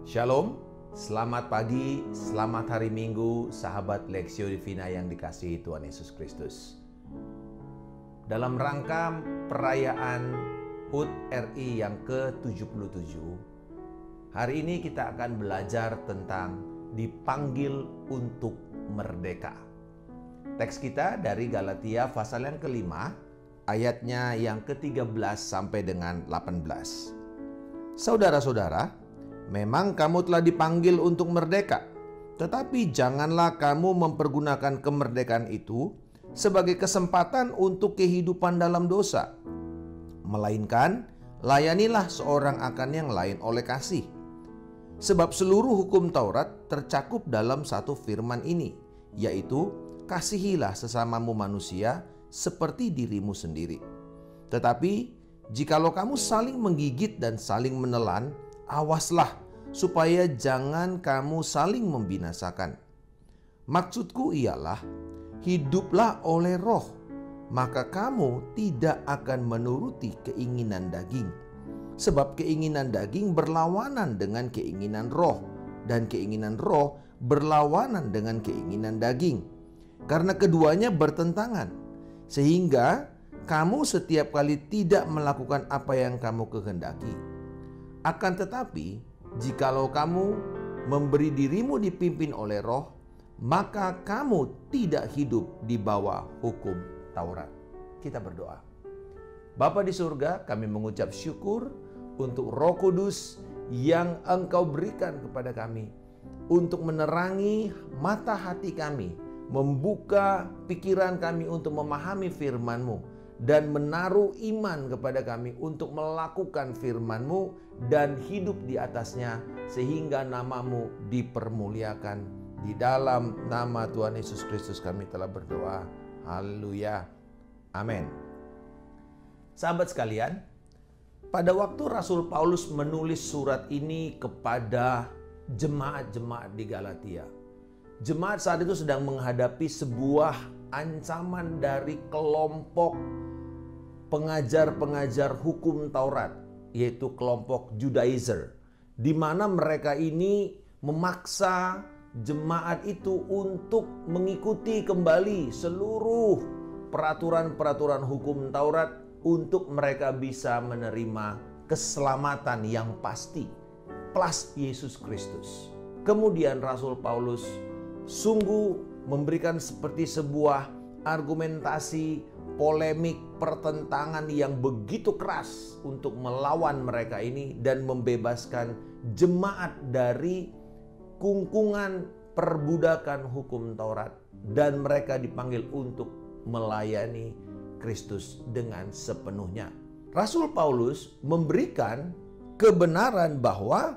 Shalom, selamat pagi, selamat hari Minggu, sahabat Lexio Divina yang dikasihi Tuhan Yesus Kristus. Dalam rangka perayaan HUT RI yang ke-77, hari ini kita akan belajar tentang dipanggil untuk merdeka. Teks kita dari Galatia pasal yang kelima, ayatnya yang ke-13 sampai dengan 18. Saudara-saudara, memang kamu telah dipanggil untuk merdeka, tetapi janganlah kamu mempergunakan kemerdekaan itu sebagai kesempatan untuk kehidupan dalam dosa. Melainkan, layanilah seorang akan yang lain oleh kasih. Sebab seluruh hukum Taurat tercakup dalam satu firman ini, yaitu, kasihilah sesamamu manusia seperti dirimu sendiri. Tetapi, jikalau kamu saling menggigit dan saling menelan, awaslah supaya jangan kamu saling membinasakan. Maksudku ialah, hiduplah oleh roh, maka kamu tidak akan menuruti keinginan daging. Sebab keinginan daging berlawanan dengan keinginan roh, dan keinginan roh berlawanan dengan keinginan daging. Karena keduanya bertentangan, sehingga kamu setiap kali tidak melakukan apa yang kamu kehendaki. Akan tetapi, jikalau kamu memberi dirimu dipimpin oleh roh, maka kamu tidak hidup di bawah hukum Taurat. Kita berdoa. Bapa di surga, kami mengucap syukur untuk Roh Kudus yang Engkau berikan kepada kami untuk menerangi mata hati kami, membuka pikiran kami untuk memahami firman-Mu, dan menaruh iman kepada kami untuk melakukan firman-Mu dan hidup di atasnya sehingga nama-Mu dipermuliakan. Di dalam nama Tuhan Yesus Kristus kami telah berdoa. Haleluya. Amin. Sahabat sekalian, pada waktu Rasul Paulus menulis surat ini kepada jemaat-jemaat di Galatia, jemaat saat itu sedang menghadapi sebuah ancaman dari kelompok pengajar-pengajar hukum Taurat, yaitu kelompok Judaizer, di mana mereka ini memaksa jemaat itu untuk mengikuti kembali seluruh peraturan-peraturan hukum Taurat untuk mereka bisa menerima keselamatan yang pasti plus Yesus Kristus. Kemudian Rasul Paulus sungguh memberikan seperti sebuah argumentasi, polemik, pertentangan yang begitu keras untuk melawan mereka ini dan membebaskan jemaat dari kungkungan perbudakan hukum Taurat, dan mereka dipanggil untuk melayani Kristus dengan sepenuhnya. Rasul Paulus memberikan kebenaran bahwa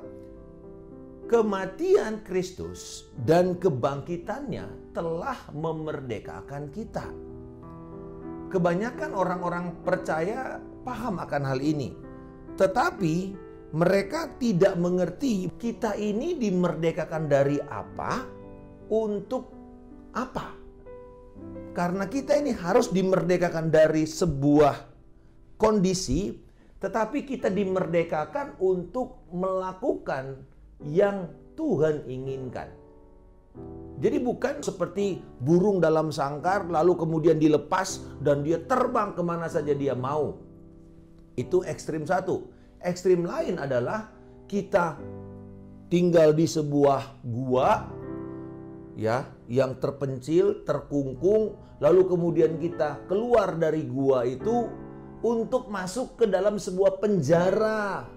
kematian Kristus dan kebangkitannya telah memerdekakan kita. Kebanyakan orang-orang percaya paham akan hal ini, tetapi mereka tidak mengerti kita ini dimerdekakan dari apa, untuk apa. Karena kita ini harus dimerdekakan dari sebuah kondisi, tetapi kita dimerdekakan untuk melakukan yang Tuhan inginkan. Jadi bukan seperti burung dalam sangkar lalu kemudian dilepas dan dia terbang kemana saja dia mau. Itu ekstrim satu. Ekstrim lain adalah kita tinggal di sebuah gua, ya, yang terpencil, terkungkung, lalu kemudian kita keluar dari gua itu untuk masuk ke dalam sebuah penjara,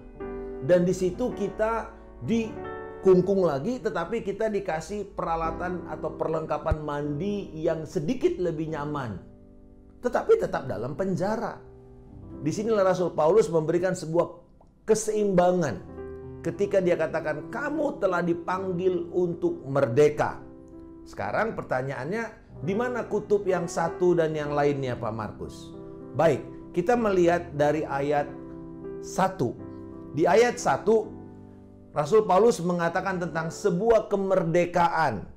dan di situ kita dikungkung lagi, tetapi kita dikasih peralatan atau perlengkapan mandi yang sedikit lebih nyaman, tetapi tetap dalam penjara. Disinilah Rasul Paulus memberikan sebuah keseimbangan ketika dia katakan kamu telah dipanggil untuk merdeka. Sekarang pertanyaannya, di mana kutub yang satu dan yang lainnya, Pak Markus? Baik, kita melihat dari ayat 1. Di ayat 1, Rasul Paulus mengatakan tentang sebuah kemerdekaan.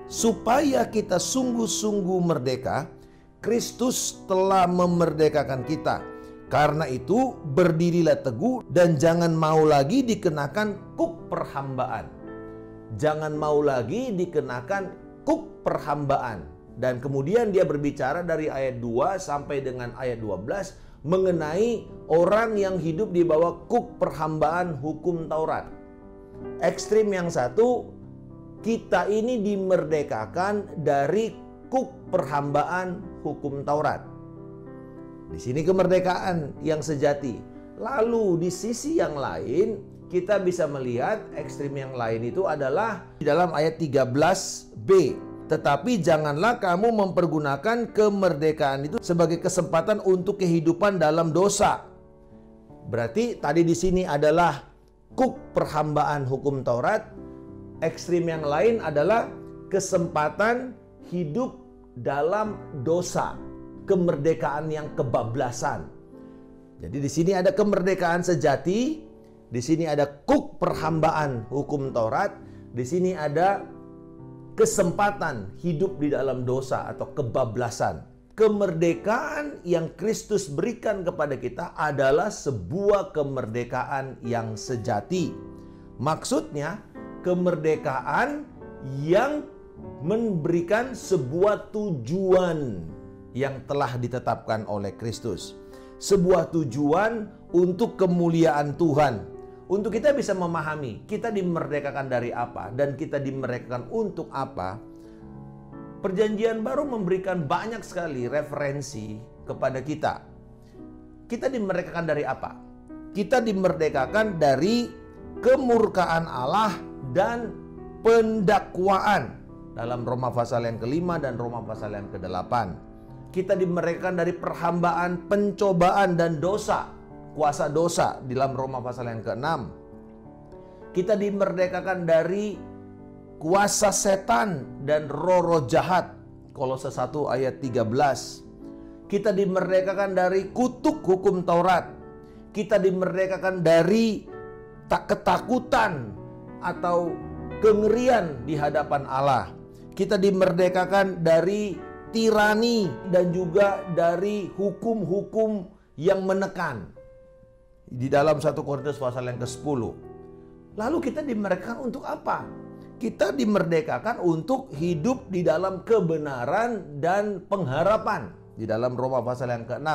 Supaya kita sungguh-sungguh merdeka, Kristus telah memerdekakan kita. Karena itu berdirilah teguh dan jangan mau lagi dikenakan kuk perhambaan. Jangan mau lagi dikenakan kuk perhambaan. Dan kemudian dia berbicara dari ayat 2 sampai dengan ayat 12 mengenai orang yang hidup di bawah kuk perhambaan hukum Taurat. Ekstrim yang satu, kita ini dimerdekakan dari kuk perhambaan hukum Taurat. Di sini kemerdekaan yang sejati. Lalu di sisi yang lain, kita bisa melihat ekstrim yang lain itu adalah di dalam ayat 13b. Tetapi janganlah kamu mempergunakan kemerdekaan itu sebagai kesempatan untuk kehidupan dalam dosa. Berarti tadi di sini adalah kuk perhambaan hukum Taurat. Ekstrim yang lain adalah kesempatan hidup dalam dosa, kemerdekaan yang kebablasan. Jadi di sini ada kemerdekaan sejati, di sini ada kuk perhambaan hukum Taurat, di sini ada kesempatan hidup di dalam dosa atau kebablasan. Kemerdekaan yang Kristus berikan kepada kita adalah sebuah kemerdekaan yang sejati. Maksudnya, kemerdekaan yang memberikan sebuah tujuan yang telah ditetapkan oleh Kristus. Sebuah tujuan untuk kemuliaan Tuhan. Untuk kita bisa memahami kita dimerdekakan dari apa dan kita dimerdekakan untuk apa. Perjanjian Baru memberikan banyak sekali referensi kepada kita. Kita dimerdekakan dari apa? Kita dimerdekakan dari kemurkaan Allah dan pendakwaan dalam Roma pasal yang ke-5 dan Roma pasal yang ke-8. Kita dimerdekakan dari perhambaan, pencobaan dan dosa, kuasa dosa di dalam Roma pasal yang ke-6. Kita dimerdekakan dari kuasa setan dan roh-roh jahat, Kolose 1 ayat 13. Kita dimerdekakan dari kutuk hukum Taurat. Kita dimerdekakan dari ketakutan atau kengerian di hadapan Allah. Kita dimerdekakan dari tirani dan juga dari hukum-hukum yang menekan. Di dalam 1 Korintus pasal yang ke-10. Lalu kita dimerdekakan untuk apa? Kita dimerdekakan untuk hidup di dalam kebenaran dan pengharapan. Di dalam Roma pasal yang ke-6.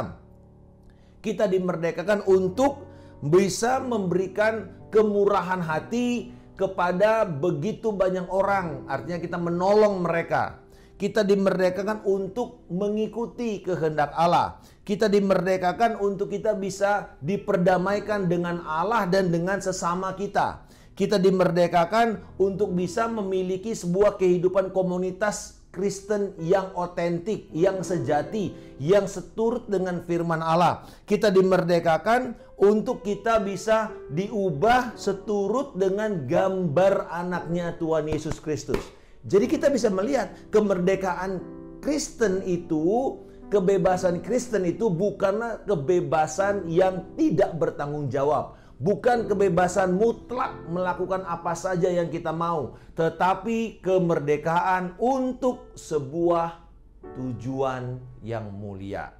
Kita dimerdekakan untuk bisa memberikan kemurahan hati kepada begitu banyak orang. Artinya kita menolong mereka. Kita dimerdekakan untuk mengikuti kehendak Allah. Kita dimerdekakan untuk kita bisa diperdamaikan dengan Allah dan dengan sesama kita. Kita dimerdekakan untuk bisa memiliki sebuah kehidupan komunitas Kristen yang otentik, yang sejati, yang seturut dengan firman Allah. Kita dimerdekakan untuk kita bisa diubah seturut dengan gambar anaknya Tuhan Yesus Kristus. Jadi kita bisa melihat kemerdekaan Kristen itu, kebebasan Kristen itu bukanlah kebebasan yang tidak bertanggung jawab. Bukan kebebasan mutlak melakukan apa saja yang kita mau. Tetapi kemerdekaan untuk sebuah tujuan yang mulia.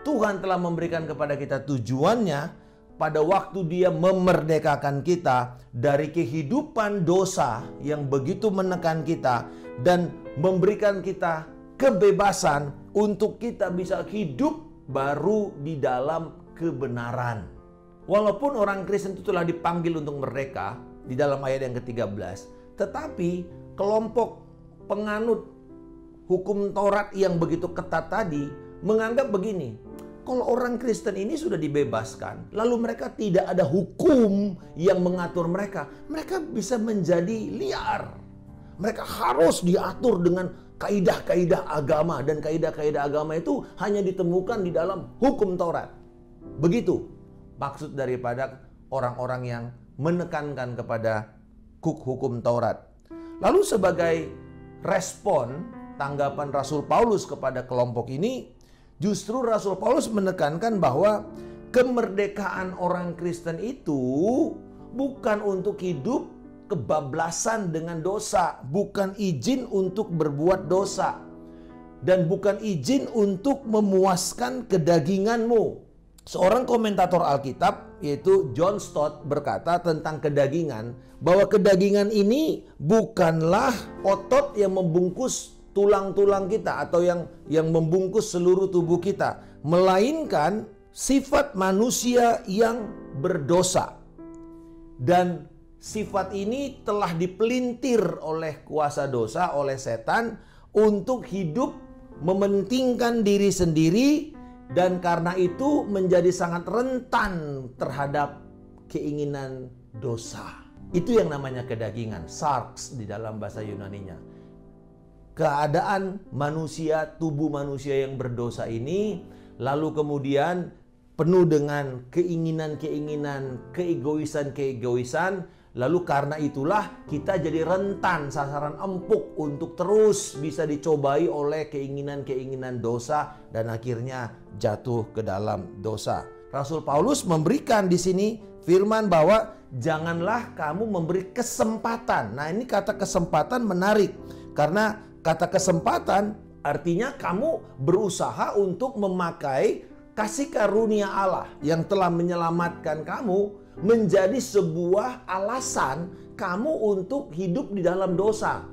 Tuhan telah memberikan kepada kita tujuannya pada waktu Dia memerdekakan kita dari kehidupan dosa yang begitu menekan kita dan memberikan kita kebebasan untuk kita bisa hidup baru di dalam kebenaran. Walaupun orang Kristen itu telah dipanggil untuk merdeka di dalam ayat yang ke-13, tetapi kelompok penganut hukum Taurat yang begitu ketat tadi menganggap begini, kalau orang Kristen ini sudah dibebaskan, lalu mereka tidak ada hukum yang mengatur mereka, mereka bisa menjadi liar. Mereka harus diatur dengan kaidah-kaidah agama, dan kaidah-kaidah agama itu hanya ditemukan di dalam hukum Taurat. Begitu maksud daripada orang-orang yang menekankan kepada hukum Taurat. Lalu sebagai respon tanggapan Rasul Paulus kepada kelompok ini, justru Rasul Paulus menekankan bahwa kemerdekaan orang Kristen itu bukan untuk hidup kebablasan dengan dosa, bukan izin untuk berbuat dosa, dan bukan izin untuk memuaskan kedaginganmu. Seorang komentator Alkitab yaitu John Stott berkata tentang kedagingan bahwa kedagingan ini bukanlah otot yang membungkus tulang-tulang kita atau yang membungkus seluruh tubuh kita, melainkan sifat manusia yang berdosa. Dan sifat ini telah dipelintir oleh kuasa dosa, oleh setan untuk hidup mementingkan diri sendiri. Dan karena itu menjadi sangat rentan terhadap keinginan dosa. Itu yang namanya kedagingan, sarx di dalam bahasa Yunaninya. Keadaan manusia, tubuh manusia yang berdosa ini, lalu kemudian penuh dengan keinginan-keinginan, keegoisan-keegoisan. Lalu karena itulah kita jadi rentan, sasaran empuk untuk terus bisa dicobai oleh keinginan-keinginan dosa dan akhirnya jatuh ke dalam dosa. Rasul Paulus memberikan di sini firman bahwa janganlah kamu memberi kesempatan. Nah, ini kata kesempatan menarik karena kata kesempatan artinya kamu berusaha untuk memakai kasih karunia Allah yang telah menyelamatkan kamu menjadi sebuah alasan kamu untuk hidup di dalam dosa.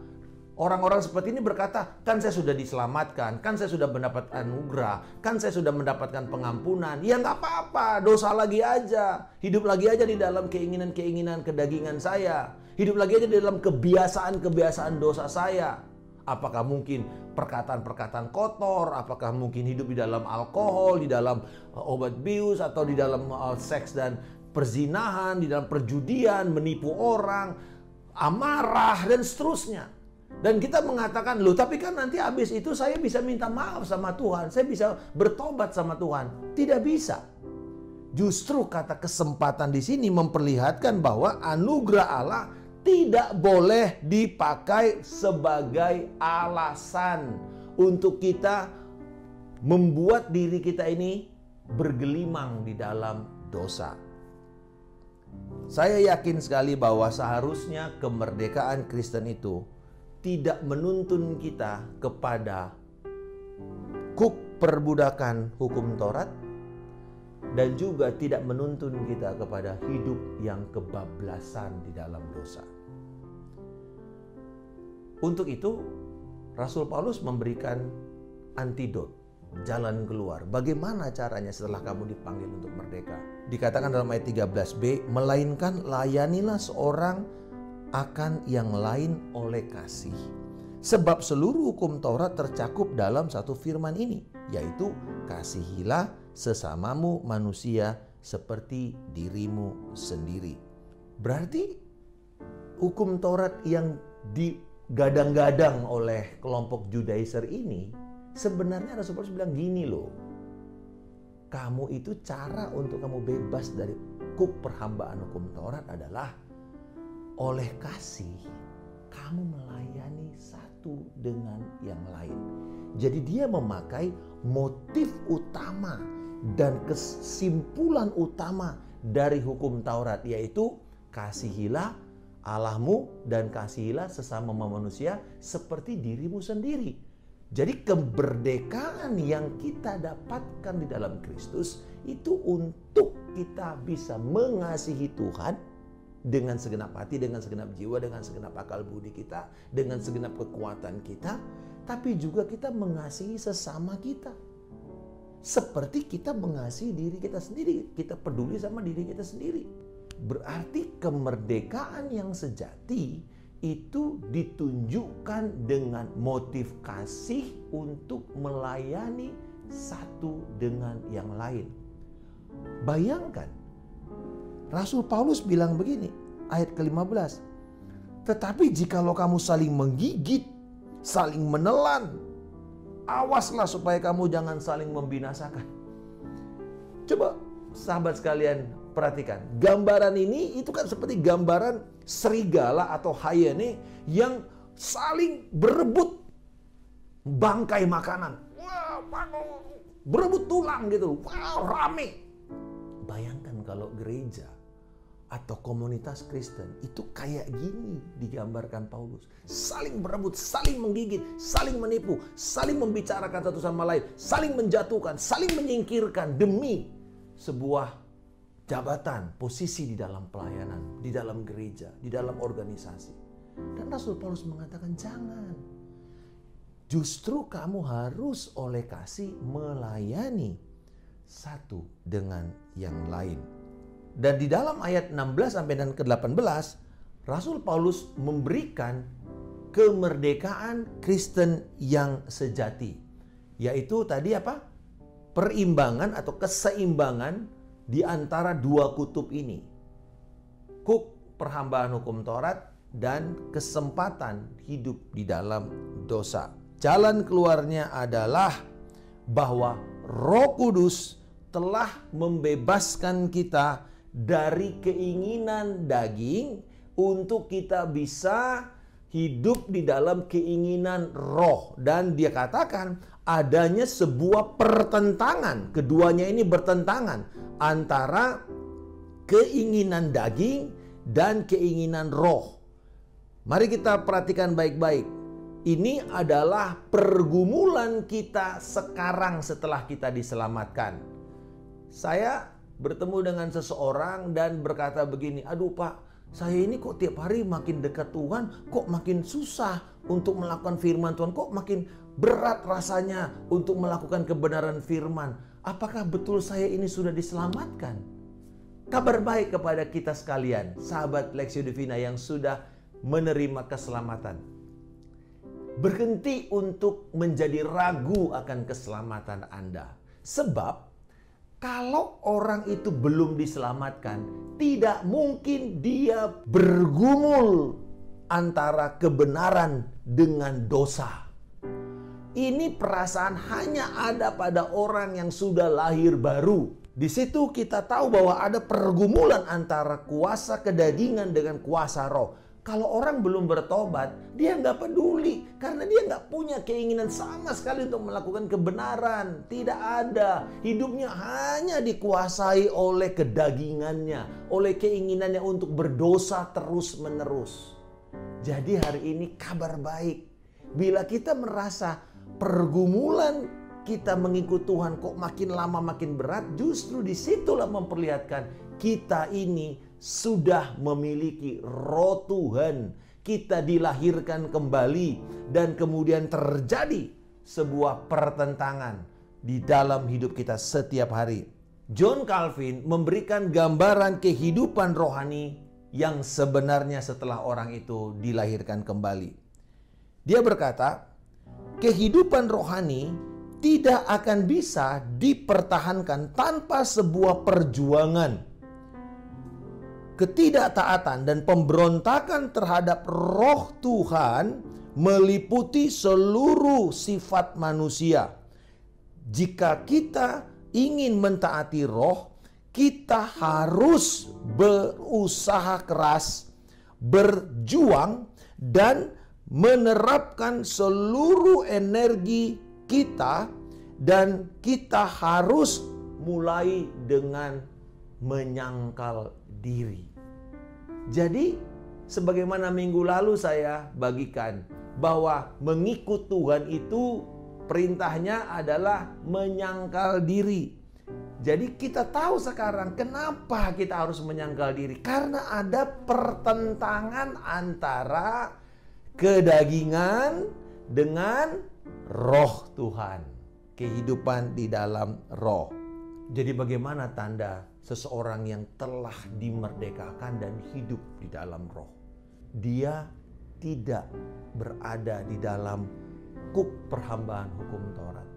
Orang-orang seperti ini berkata, kan saya sudah diselamatkan, kan saya sudah mendapat anugerah, kan saya sudah mendapatkan pengampunan. Ya nggak apa-apa, dosa lagi aja. Hidup lagi aja di dalam keinginan-keinginan kedagingan saya. Hidup lagi aja di dalam kebiasaan-kebiasaan dosa saya. Apakah mungkin perkataan-perkataan kotor, apakah mungkin hidup di dalam alkohol, di dalam obat bius, atau di dalam seks dan perzinahan, di dalam perjudian, menipu orang, amarah, dan seterusnya. Dan kita mengatakan, loh tapi kan nanti habis itu saya bisa minta maaf sama Tuhan, saya bisa bertobat sama Tuhan. Tidak bisa. Justru kata kesempatan di sini memperlihatkan bahwa anugerah Allah tidak boleh dipakai sebagai alasan untuk kita membuat diri kita ini bergelimang di dalam dosa. Saya yakin sekali bahwa seharusnya kemerdekaan Kristen itu tidak menuntun kita kepada kuk perbudakan hukum Taurat dan juga tidak menuntun kita kepada hidup yang kebablasan di dalam dosa. Untuk itu, Rasul Paulus memberikan antidot, jalan keluar. Bagaimana caranya setelah kamu dipanggil untuk merdeka? Dikatakan dalam ayat 13b, melainkan layanilah seorang akan yang lain oleh kasih. Sebab seluruh hukum Taurat tercakup dalam satu firman ini, yaitu kasihilah sesamamu manusia seperti dirimu sendiri. Berarti hukum Taurat yang digadang-gadang oleh kelompok Judaizer ini, sebenarnya Rasul Paulus bilang gini loh, kamu itu cara untuk kamu bebas dari kuk perhambaan hukum Taurat adalah oleh kasih kamu melayani satu dengan yang lain. Jadi dia memakai motif utama dan kesimpulan utama dari hukum Taurat, yaitu kasihilah Allahmu dan kasihilah sesama manusia seperti dirimu sendiri. Jadi kemerdekaan yang kita dapatkan di dalam Kristus itu untuk kita bisa mengasihi Tuhan dengan segenap hati, dengan segenap jiwa, dengan segenap akal budi kita, dengan segenap kekuatan kita, tapi juga kita mengasihi sesama kita. Seperti kita mengasihi diri kita sendiri, kita peduli sama diri kita sendiri. Berarti kemerdekaan yang sejati itu ditunjukkan dengan motif kasih untuk melayani satu dengan yang lain. Bayangkan, Rasul Paulus bilang begini, ayat ke-15. Tetapi jikalau kamu saling menggigit, saling menelan, awaslah supaya kamu jangan saling membinasakan. Coba sahabat sekalian perhatikan, gambaran ini itu kan seperti gambaran serigala atau hyena yang saling berebut bangkai makanan. Wah, berebut tulang gitu. Wow, rame. Bayangkan kalau gereja atau komunitas Kristen itu kayak gini digambarkan Paulus. Saling berebut, saling menggigit, saling menipu, saling membicarakan satu sama lain, saling menjatuhkan, saling menyingkirkan demi sebuah jabatan, posisi di dalam pelayanan, di dalam gereja, di dalam organisasi. Dan Rasul Paulus mengatakan jangan. Justru kamu harus oleh kasih melayani satu dengan yang lain. Dan di dalam ayat 16 sampai dan ke-18, Rasul Paulus memberikan kemerdekaan Kristen yang sejati. Yaitu tadi apa? Perimbangan atau keseimbangan di antara dua kutub ini. Perhambaan hukum Taurat dan kesempatan hidup di dalam dosa. Jalan keluarnya adalah bahwa Roh Kudus telah membebaskan kita dari keinginan daging untuk kita bisa hidup di dalam keinginan roh. Dan dia katakan adanya sebuah pertentangan. Keduanya ini bertentangan antara keinginan daging dan keinginan roh. Mari kita perhatikan baik-baik. Ini adalah pergumulan kita sekarang setelah kita diselamatkan. Saya bertemu dengan seseorang dan berkata begini, aduh Pak, saya ini kok tiap hari makin dekat Tuhan, kok makin susah untuk melakukan firman Tuhan, kok makin berat rasanya untuk melakukan kebenaran firman. Apakah betul saya ini sudah diselamatkan? Kabar baik kepada kita sekalian, sahabat Lexio Divina yang sudah menerima keselamatan. Berhenti untuk menjadi ragu akan keselamatan Anda. Sebab kalau orang itu belum diselamatkan, tidak mungkin dia bergumul antara kebenaran dengan dosa. Ini perasaan hanya ada pada orang yang sudah lahir baru. Di situ kita tahu bahwa ada pergumulan antara kuasa kedagingan dengan kuasa roh. Kalau orang belum bertobat, dia nggak peduli. Karena dia nggak punya keinginan sama sekali untuk melakukan kebenaran. Tidak ada. Hidupnya hanya dikuasai oleh kedagingannya. Oleh keinginannya untuk berdosa terus-menerus. Jadi hari ini kabar baik. Bila kita merasa pergumulan kita mengikut Tuhan kok makin lama makin berat, justru disitulah memperlihatkan kita ini sudah memiliki roh Tuhan. Kita dilahirkan kembali dan kemudian terjadi sebuah pertentangan di dalam hidup kita setiap hari. John Calvin memberikan gambaran kehidupan rohani yang sebenarnya setelah orang itu dilahirkan kembali. Dia berkata, kehidupan rohani tidak akan bisa dipertahankan tanpa sebuah perjuangan. Ketidaktaatan dan pemberontakan terhadap roh Tuhan meliputi seluruh sifat manusia. Jika kita ingin mentaati roh, kita harus berusaha keras, berjuang, dan menerapkan seluruh energi kita, dan kita harus mulai dengan menyangkal diri. Jadi, sebagaimana minggu lalu saya bagikan bahwa mengikut Tuhan itu perintahnya adalah menyangkal diri. Jadi kita tahu sekarang kenapa kita harus menyangkal diri. Karena ada pertentangan antara kedagingan dengan roh Tuhan. Kehidupan di dalam roh. Jadi bagaimana tanda seseorang yang telah dimerdekakan dan hidup di dalam roh? Dia tidak berada di dalam kuk perhambaan hukum Taurat.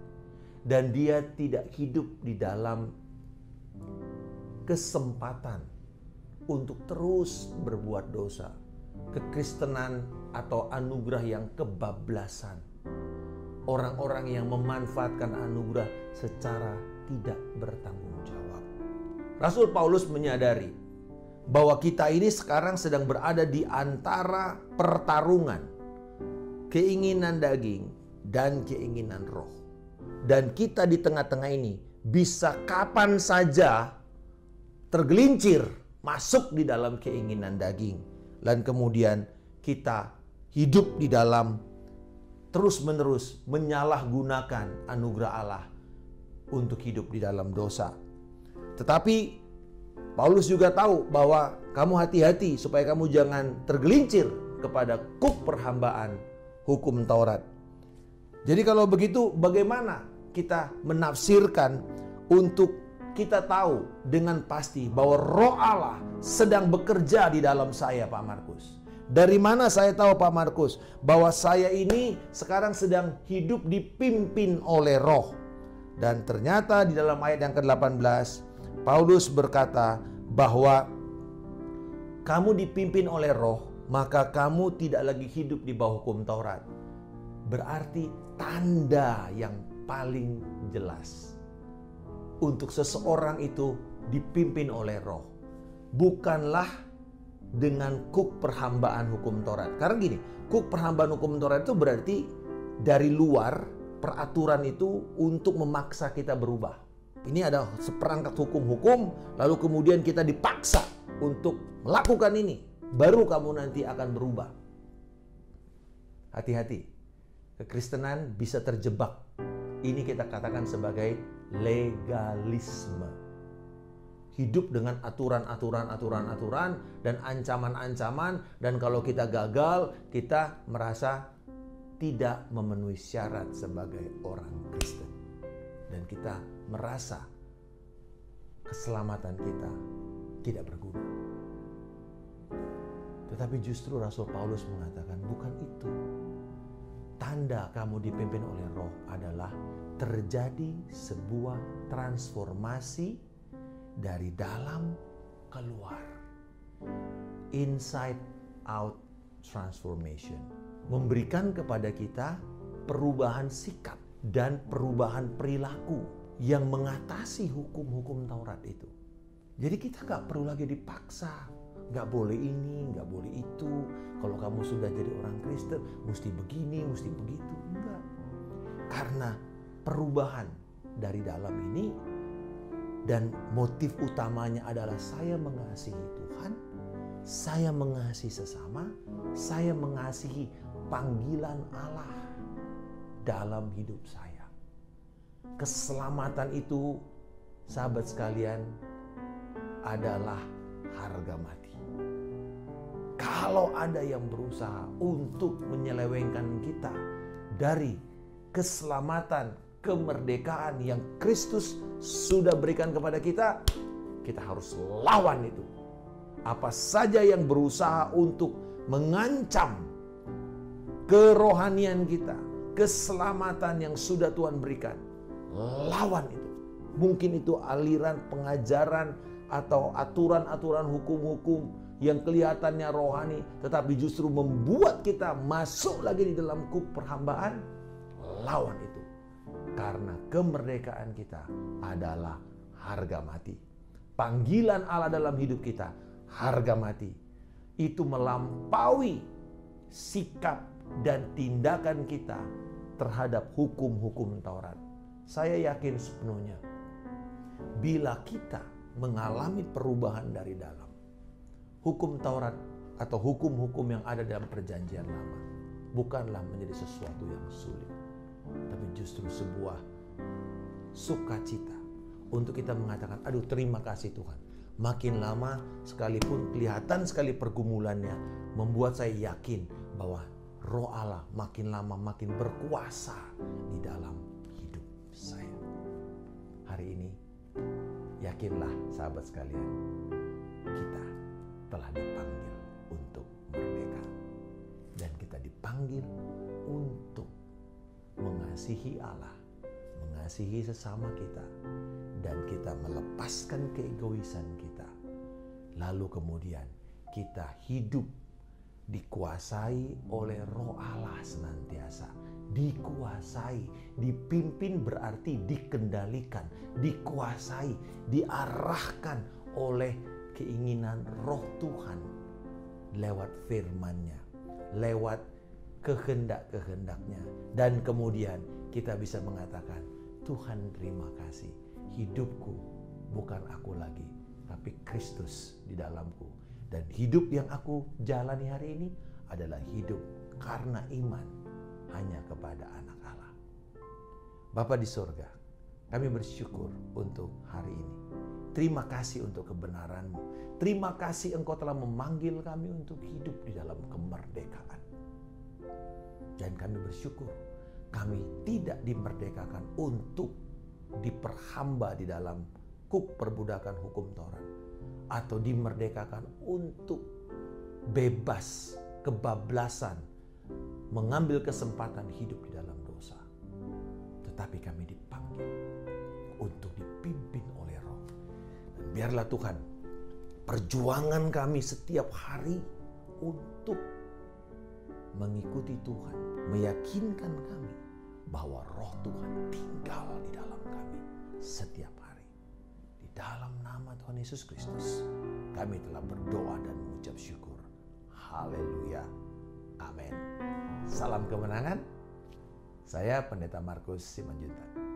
Dan dia tidak hidup di dalam kesempatan untuk terus berbuat dosa. Kekristenan atau anugerah yang kebablasan. Orang-orang yang memanfaatkan anugerah secara tidak bertanggung jawab. Rasul Paulus menyadari bahwa kita ini sekarang sedang berada di antara pertarungan keinginan daging dan keinginan roh. Dan kita di tengah-tengah ini bisa kapan saja tergelincir masuk di dalam keinginan daging. Dan kemudian kita hidup di dalam terus-menerus menyalahgunakan anugerah Allah untuk hidup di dalam dosa. Tetapi Paulus juga tahu bahwa kamu hati-hati supaya kamu jangan tergelincir kepada kuk perhambaan hukum Taurat. Jadi kalau begitu bagaimana kita menafsirkan untuk kita tahu dengan pasti bahwa Roh Allah sedang bekerja di dalam saya, Pak Markus? Dari mana saya tahu, Pak Markus, bahwa saya ini sekarang sedang hidup dipimpin oleh Roh? Dan ternyata di dalam ayat yang ke-18 Paulus berkata bahwa kamu dipimpin oleh Roh, maka kamu tidak lagi hidup di bawah hukum Taurat. Berarti tanda yang paling jelas untuk seseorang itu dipimpin oleh Roh, bukanlah dengan kuk perhambaan hukum Taurat. Karena gini, kuk perhambaan hukum Taurat itu berarti dari luar peraturan itu untuk memaksa kita berubah. Ini ada seperangkat hukum-hukum, lalu kemudian kita dipaksa untuk melakukan ini, baru kamu nanti akan berubah. Hati-hati, kekristenan bisa terjebak. Ini kita katakan sebagai legalisme. Hidup dengan aturan-aturan dan ancaman-ancaman, dan kalau kita gagal, kita merasa tidak memenuhi syarat sebagai orang Kristen. Dan kita merasa keselamatan kita tidak berguna. Tetapi justru Rasul Paulus mengatakan bukan itu. Tanda kamu dipimpin oleh Roh adalah terjadi sebuah transformasi dari dalam keluar. Inside out transformation. Memberikan kepada kita perubahan sikap dan perubahan perilaku yang mengatasi hukum-hukum Taurat itu. Jadi kita gak perlu lagi dipaksa. Gak boleh ini, gak boleh itu. Kalau kamu sudah jadi orang Kristen, mesti begini, mesti begitu. Enggak. Karena perubahan dari dalam ini, dan motif utamanya adalah saya mengasihi Tuhan, saya mengasihi sesama, saya mengasihi panggilan Allah dalam hidup saya. Keselamatan itu, sahabat sekalian, adalah harga mati. Kalau ada yang berusaha untuk menyelewengkan kita dari keselamatan, kemerdekaan yang Kristus sudah berikan kepada kita, kita harus lawan itu. Apa saja yang berusaha untuk mengancam kerohanian kita, keselamatan yang sudah Tuhan berikan, lawan itu. Mungkin itu aliran pengajaran atau aturan-aturan hukum-hukum yang kelihatannya rohani, tetapi justru membuat kita masuk lagi di dalam kuk perhambaan. Lawan itu. Karena kemerdekaan kita adalah harga mati. Panggilan Allah dalam hidup kita, harga mati. Itu melampaui sikap dan tindakan kita terhadap hukum-hukum Taurat. Saya yakin sepenuhnya, bila kita mengalami perubahan dari dalam, hukum Taurat atau hukum-hukum yang ada dalam perjanjian lama bukanlah menjadi sesuatu yang sulit, tapi justru sebuah sukacita untuk kita mengatakan, aduh terima kasih Tuhan. Makin lama sekalipun kelihatan sekali pergumulannya, membuat saya yakin bahwa Roh Allah makin lama makin berkuasa di dalam hidup saya. Hari ini yakinlah sahabat sekalian, kita telah dipanggil untuk merdeka. Dan kita dipanggil untuk mengasihi Allah, mengasihi sesama kita, dan kita melepaskan keegoisan kita. Lalu kemudian kita hidup dikuasai oleh Roh Allah senantiasa. Dikuasai, dipimpin berarti dikendalikan, dikuasai, diarahkan oleh keinginan Roh Tuhan lewat firman-Nya, lewat kehendak-kehendaknya. Dan kemudian kita bisa mengatakan, Tuhan terima kasih, hidupku bukan aku lagi, tapi Kristus di dalamku. Dan hidup yang aku jalani hari ini adalah hidup karena iman hanya kepada Anak Allah. Bapa di sorga, kami bersyukur untuk hari ini. Terima kasih untuk kebenaran-Mu. Terima kasih Engkau telah memanggil kami untuk hidup di dalam kemerdekaan. Dan kami bersyukur kami tidak dimerdekakan untuk diperhamba di dalam kuk perbudakan hukum Taurat, atau dimerdekakan untuk bebas, kebablasan, mengambil kesempatan hidup di dalam dosa. Tetapi kami dipanggil untuk dipimpin oleh Roh. Dan biarlah Tuhan, perjuangan kami setiap hari untuk mengikuti Tuhan, meyakinkan kami bahwa Roh Tuhan tinggal di dalam kami setiap hari. Di dalam nama Tuhan Yesus Kristus, kami telah berdoa dan mengucap syukur. Haleluya. Amin. Salam kemenangan. Saya Pendeta Markus Simanjuntak.